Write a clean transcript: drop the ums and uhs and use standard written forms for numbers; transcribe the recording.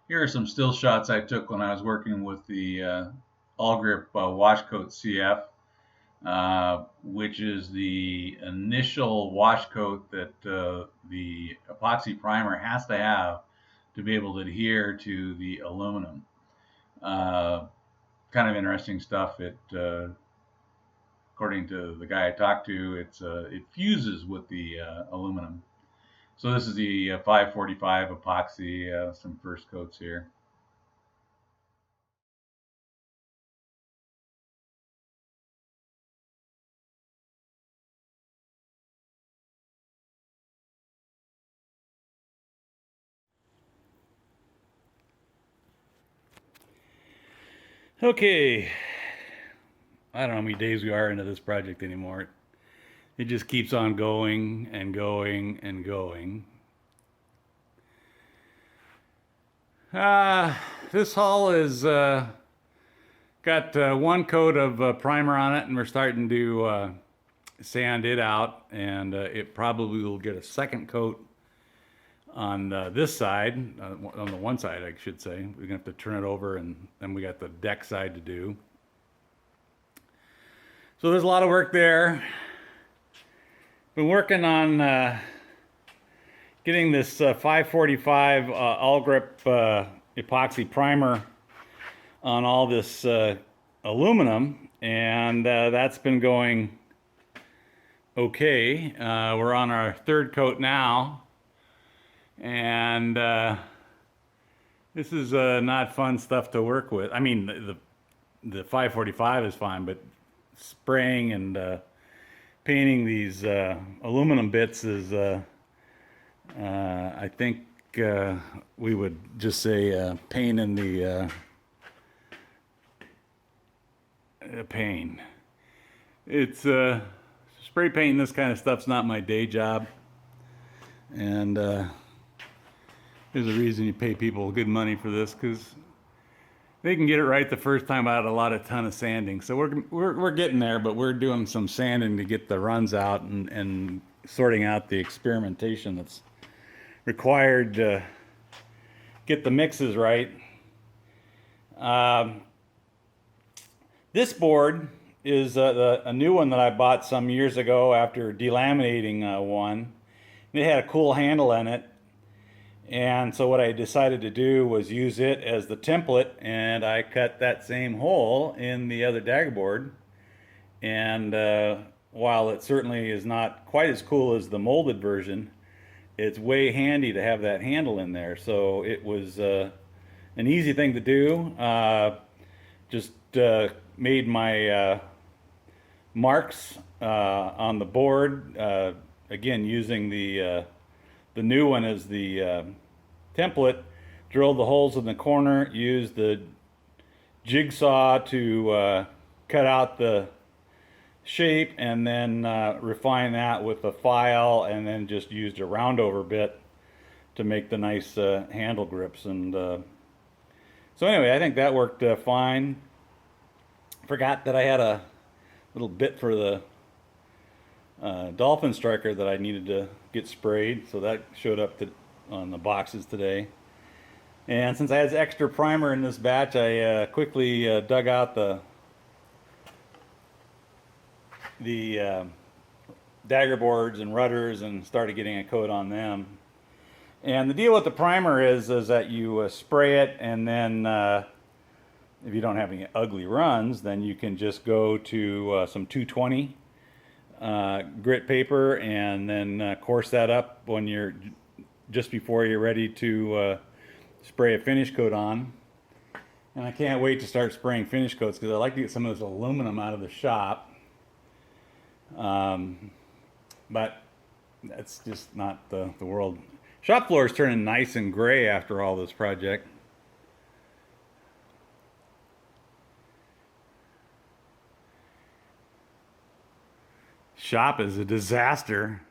Here are some still shots I took when I was working with the All Grip Wash Coat CF, which is the initial wash coat that the epoxy primer has to have to be able to adhere to the aluminum. Uh, Kind of interesting stuff. According to the guy I talked to, it fuses with the aluminum. So this is the 545 epoxy, some first coats here. Okay, I don't know how many days we are into this project anymore. It just keeps on going and going and going. This hull is got one coat of primer on it, and we're starting to sand it out, and it probably will get a second coat on this side, on the one side, I should say. We're gonna have to turn it over, and then we got the deck side to do. So there's a lot of work there. Been working on getting this 545 All Grip epoxy primer on all this aluminum, and that's been going okay. We're on our third coat now, and this is not fun stuff to work with. I mean, the 545 is fine, but spraying and painting these aluminum bits is, I think we would just say pain in the pain. It's spray painting this kind of stuff's not my day job, and there's a reason you pay people good money for this, because they can get it right the first time without a ton of sanding. So we're getting there, but we're doing some sanding to get the runs out and sorting out the experimentation that's required to get the mixes right. This board is a new one that I bought some years ago after delaminating one. It had a cool handle in it, and so what I decided to do was use it as the template, and I cut that same hole in the other dagger board. And while it certainly is not quite as cool as the molded version, it's way handy to have that handle in there. So it was an easy thing to do. Just made my marks on the board, again using the new one as the template. Drilled the holes in the corner, used the jigsaw to cut out the shape, and then refine that with a file, and then just used a roundover bit to make the nice handle grips. And so anyway, I think that worked fine. Forgot that I had a little bit for the dolphin striker that I needed to get sprayed, so that showed up on the boxes today. And since I had extra primer in this batch, I quickly dug out the dagger boards and rudders and started getting a coat on them. And the deal with the primer is that you spray it, and then if you don't have any ugly runs, then you can just go to some 220 grit paper, and then course that up when you're just before you're ready to spray a finish coat on. And I can't wait to start spraying finish coats, because I like to get some of this aluminum out of the shop. But that's just not the world. Shop floor is turning nice and gray after all this project. Shop is a disaster.